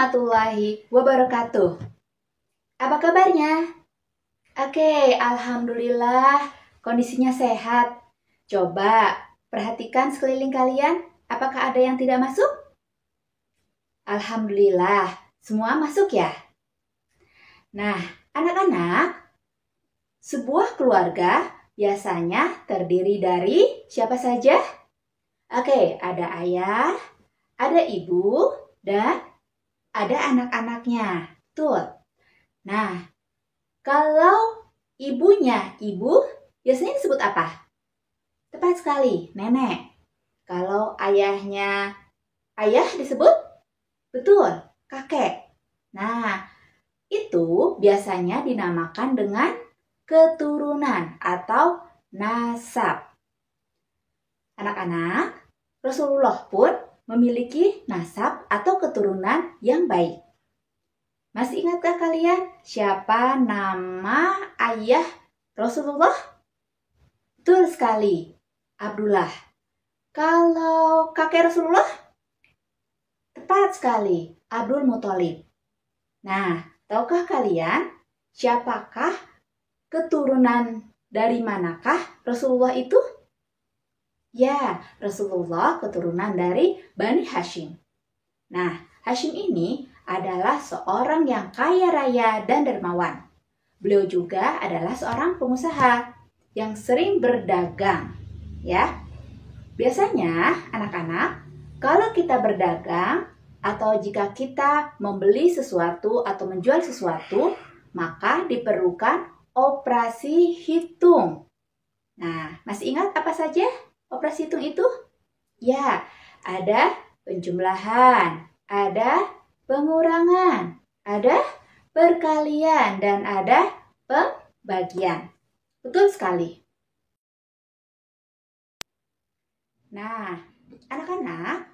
warahmatullahi wabarakatuh. Apa kabarnya? Oke, alhamdulillah kondisinya sehat. Coba perhatikan sekeliling kalian, apakah ada yang tidak masuk? Alhamdulillah, semua masuk ya? Nah, anak-anak, sebuah keluarga biasanya terdiri dari siapa saja? Oke, ada ayah, ada ibu, dan ada anak-anaknya. Betul. Nah, kalau ibunya ibu, biasanya disebut apa? Tepat sekali, nenek. Kalau ayahnya ayah disebut? Betul, kakek. Nah, itu biasanya dinamakan dengan keturunan atau nasab. Anak-anak, Rasulullah pun memiliki nasab atau keturunan yang baik. Masih ingatkah kalian siapa nama ayah Rasulullah? Betul sekali, Abdullah. Kalau kakek Rasulullah? Tepat sekali, Abdul Muthalib. Nah, tahukah kalian siapakah keturunan dari manakah Rasulullah itu? Ya, Rasulullah keturunan dari Bani Hashim. Nah, Hashim ini adalah seorang yang kaya raya dan dermawan. Beliau juga adalah seorang pengusaha yang sering berdagang. Ya, biasanya anak-anak, kalau kita berdagang atau jika kita membeli sesuatu atau menjual sesuatu, maka diperlukan operasi hitung. Nah, masih ingat apa saja operasi hitung itu? Ya, ada penjumlahan, ada pengurangan, ada perkalian, dan ada pembagian. Betul sekali. Nah, anak-anak,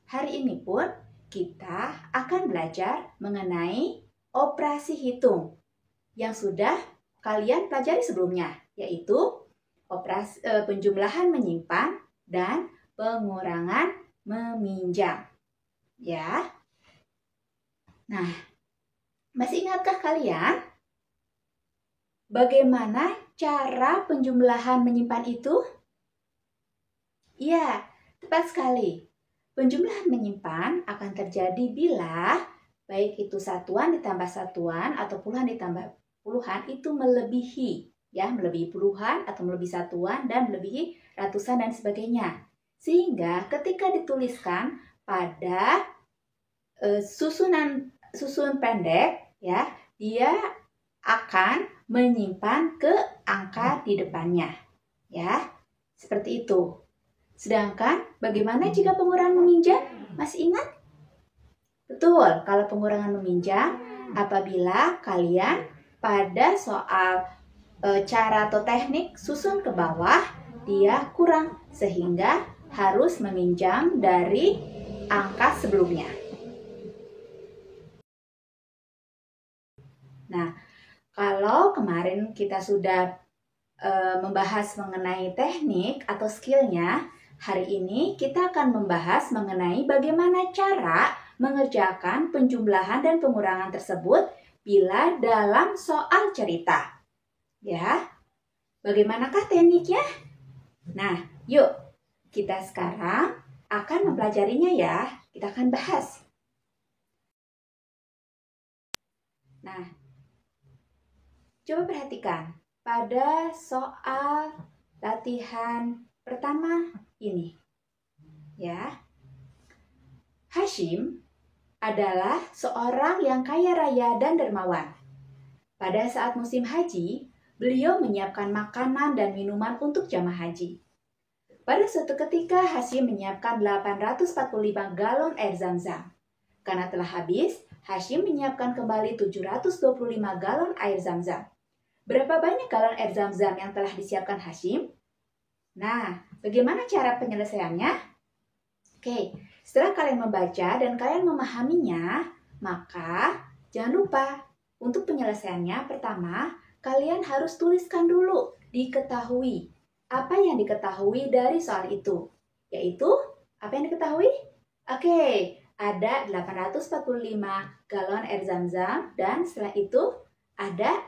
hari ini pun kita akan belajar mengenai operasi hitung yang sudah kalian pelajari sebelumnya, yaitu operasi penjumlahan menyimpan dan pengurangan meminjam. Ya. Nah, masih ingatkah kalian bagaimana cara penjumlahan menyimpan itu? Iya, tepat sekali. Penjumlahan menyimpan akan terjadi bila baik itu satuan ditambah satuan atau puluhan ditambah puluhan itu melebihi, ya, melebihi puluhan atau melebihi satuan dan melebihi ratusan dan sebagainya. Sehingga ketika dituliskan pada susun pendek, ya, dia akan menyimpan ke angka di depannya, ya, seperti itu. Sedangkan bagaimana jika pengurangan meminjam? Masih ingat? Betul, kalau pengurangan meminjam apabila kalian pada soal cara atau teknik susun ke bawah dia kurang sehingga harus meminjam dari angka sebelumnya. Nah, kalau kemarin kita sudah membahas mengenai teknik atau skillnya, hari ini kita akan membahas mengenai bagaimana cara mengerjakan penjumlahan dan pengurangan tersebut bila dalam soal cerita. Ya, bagaimanakah tekniknya? Nah, yuk kita sekarang akan mempelajarinya ya. Kita akan bahas. Nah, coba perhatikan pada soal latihan pertama ini. Ya. Hashim adalah seorang yang kaya raya dan dermawan. Pada saat musim haji, beliau menyiapkan makanan dan minuman untuk jamaah haji. Pada suatu ketika, Hashim menyiapkan 845 galon air zam-zam. Karena telah habis, Hashim menyiapkan kembali 725 galon air zam-zam. Berapa banyak galon air zam-zam yang telah disiapkan Hashim? Nah, bagaimana cara penyelesaiannya? Oke, setelah kalian membaca dan kalian memahaminya, maka jangan lupa untuk penyelesaiannya pertama, kalian harus tuliskan dulu, diketahui. Apa yang diketahui dari soal itu? Yaitu, apa yang diketahui? Oke, ada 845 galon air zam-zam, dan setelah itu ada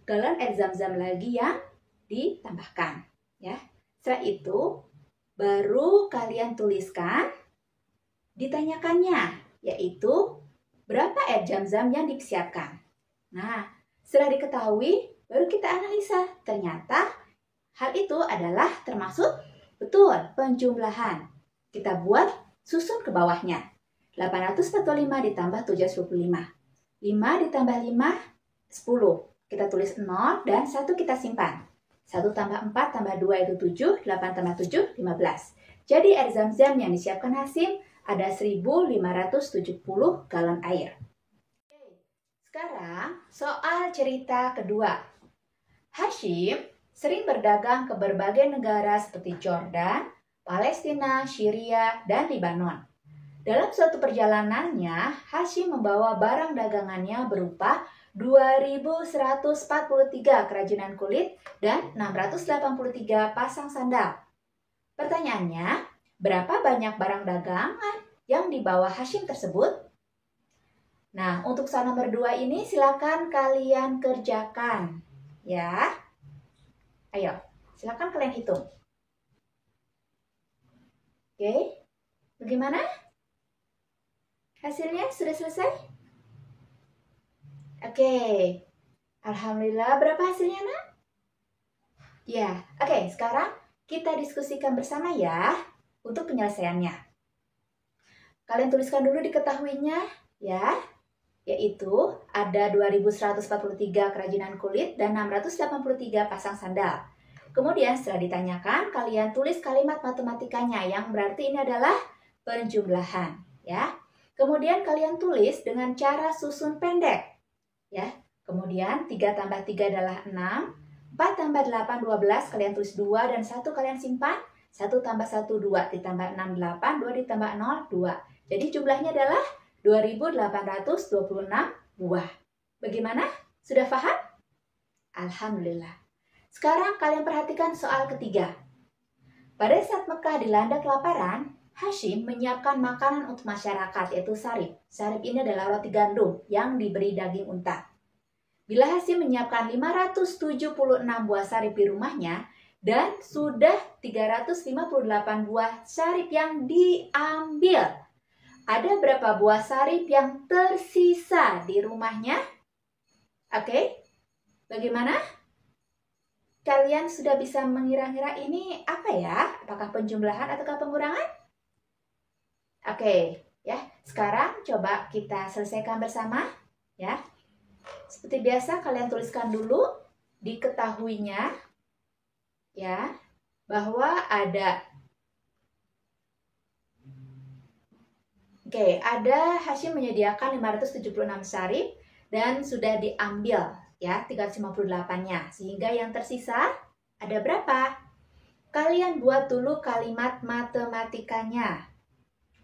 galon air zam-zam lagi yang ditambahkan. Ya, setelah itu baru kalian tuliskan ditanyakannya, yaitu berapa air zam-zam yang disiapkan. Nah, setelah diketahui, baru kita analisa. Ternyata hal itu adalah termasuk betul penjumlahan. Kita buat susun ke bawahnya. 845 ditambah 725. 5 ditambah 5, 10. Kita tulis 0 dan 1 kita simpan. 1 tambah 4 tambah 2 itu 7, 8 tambah 7, 15. Jadi air zam-zam yang disiapkan Hasyim ada 1570 galon air. Sekarang soal cerita kedua. Hasyim sering berdagang ke berbagai negara seperti Jordan, Palestina, Syria, dan Lebanon. Dalam suatu perjalanannya, Hasyim membawa barang dagangannya berupa 2143 kerajinan kulit dan 683 pasang sandal. Pertanyaannya, berapa banyak barang dagangan yang dibawa Hasyim tersebut? Nah, untuk soal nomor 2 ini silakan kalian kerjakan. Ya. Ayo, silakan kalian hitung. Oke. Bagaimana? Hasilnya sudah selesai? Oke. Alhamdulillah, berapa hasilnya, Nak? Ya, oke. Sekarang kita diskusikan bersama ya untuk penyelesaiannya. Kalian tuliskan dulu diketahuinya ya. Yaitu ada 2143 kerajinan kulit dan 683 pasang sandal. Kemudian setelah ditanyakan, kalian tulis kalimat matematikanya yang berarti ini adalah penjumlahan. Ya. Kemudian kalian tulis dengan cara susun pendek. Ya. Kemudian 3 tambah 3 adalah 6, 4 tambah 8, 12, kalian tulis 2 dan 1 kalian simpan. 1 tambah 1, 2, ditambah 6, 8, 2 ditambah 0, 2. Jadi jumlahnya adalah 2826 buah. Bagaimana? Sudah paham? Alhamdulillah. Sekarang kalian perhatikan soal ketiga. Pada saat Mekah dilanda kelaparan, Hasyim menyiapkan makanan untuk masyarakat, yaitu sarip. Sarip ini adalah roti gandum yang diberi daging unta. Bila Hasyim menyiapkan 576 buah sarip di rumahnya, dan sudah 358 buah sarip yang diambil, ada berapa buah sarip yang tersisa di rumahnya? Oke, bagaimana? Kalian sudah bisa mengira-ngira ini apa ya? Apakah penjumlahan ataukah pengurangan? Oke, ya. Sekarang coba kita selesaikan bersama, ya. Seperti biasa kalian tuliskan dulu diketahuinya, ya, bahwa ada Hasyim menyediakan 576 sarip dan sudah diambil ya 358-nya. Sehingga yang tersisa ada berapa? Kalian buat dulu kalimat matematikanya.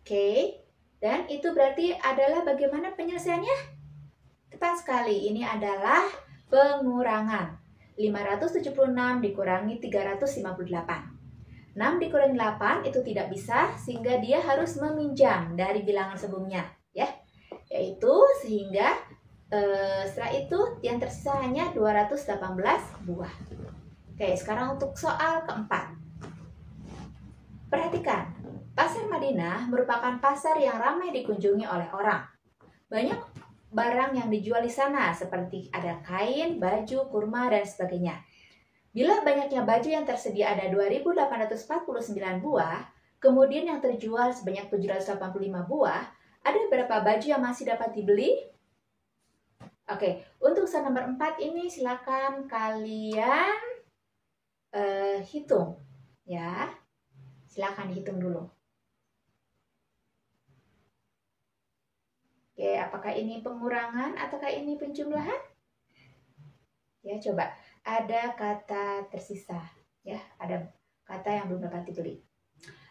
Oke. Dan itu berarti adalah bagaimana penyelesaiannya? Tepat sekali, ini adalah pengurangan. 576 dikurangi 358. 6 dikurangi 8 itu tidak bisa, sehingga dia harus meminjam dari bilangan sebelumnya, ya. Yaitu sehingga setelah itu yang tersisa hanya 218 buah. Oke, sekarang untuk soal keempat. Perhatikan, Pasar Madinah merupakan pasar yang ramai dikunjungi oleh orang. Banyak barang yang dijual di sana, seperti ada kain, baju, kurma, dan sebagainya. Bila banyaknya baju yang tersedia ada 2849 buah, kemudian yang terjual sebanyak 785 buah, ada berapa baju yang masih dapat dibeli? Oke, untuk soal nomor 4 ini silakan kalian hitung. Ya, silakan dihitung dulu. Oke, apakah ini pengurangan ataukah ini penjumlahan? Ya, coba. Ada kata tersisa, ya, ada kata yang belum dapat dibeli.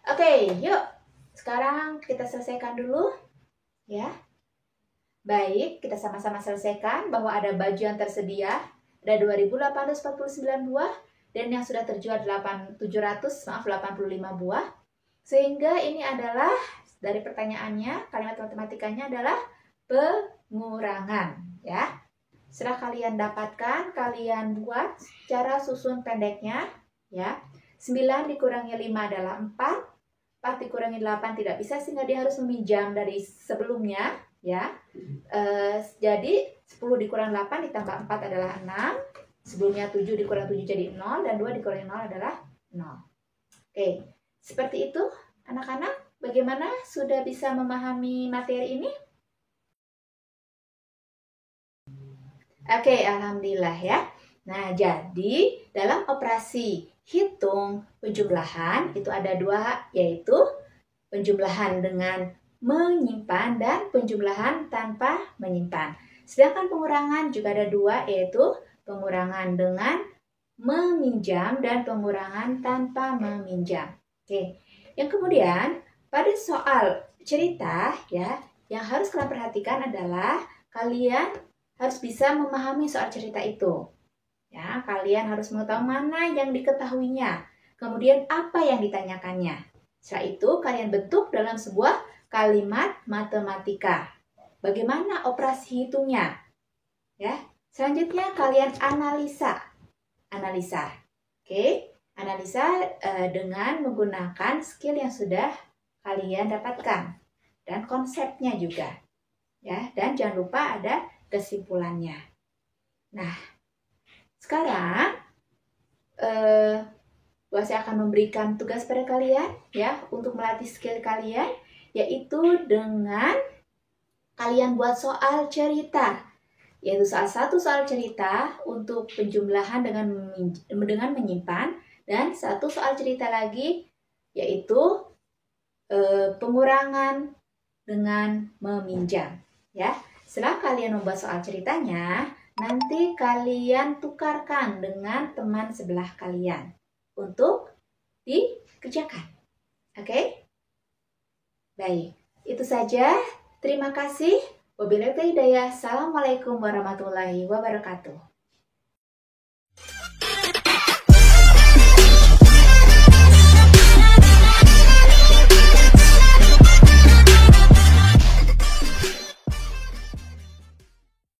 Oke, yuk. Sekarang kita selesaikan dulu, ya. Baik, kita sama-sama selesaikan bahwa ada baju yang tersedia, ada 2849 buah, dan yang sudah terjual 785 buah. Sehingga ini adalah dari pertanyaannya, kalimat matematikanya adalah pengurangan, ya. Setelah kalian dapatkan, kalian buat cara susun pendeknya, ya. 9 dikurangi 5 adalah 4. 4 dikurangi 8 tidak bisa, sehingga dia harus meminjam dari sebelumnya, ya. Jadi 10 dikurang 8 ditambah 4 adalah 6. Sebelumnya 7 dikurang 7 jadi 0, dan 2 dikurangi 0 adalah 0. Oke, seperti itu anak-anak. Bagaimana, sudah bisa memahami materi ini? Oke, alhamdulillah ya. Nah, jadi dalam operasi hitung penjumlahan itu ada dua, yaitu penjumlahan dengan menyimpan dan penjumlahan tanpa menyimpan. Sedangkan pengurangan juga ada dua, yaitu pengurangan dengan meminjam dan pengurangan tanpa meminjam. Oke. Yang kemudian pada soal cerita, ya, yang harus kalian perhatikan adalah kalian harus bisa memahami soal cerita itu. Ya, kalian harus mengetahui mana yang diketahuinya, kemudian apa yang ditanyakannya. Setelah itu kalian bentuk dalam sebuah kalimat matematika. Bagaimana operasi hitungnya? Ya. Selanjutnya kalian analisa. Oke, analisa dengan menggunakan skill yang sudah kalian dapatkan dan konsepnya juga. Ya, dan jangan lupa ada kesimpulannya. Nah, sekarang saya akan memberikan tugas pada kalian, ya, untuk melatih skill kalian, yaitu dengan kalian buat soal cerita, yaitu satu soal cerita untuk penjumlahan dengan menyimpan, dan satu soal cerita lagi yaitu pengurangan dengan meminjam, ya. Setelah kalian membuat soal ceritanya, nanti kalian tukarkan dengan teman sebelah kalian untuk dikerjakan. Oke? Baik, itu saja. Terima kasih. Wabillahi hidayah. Assalamualaikum warahmatullahi wabarakatuh.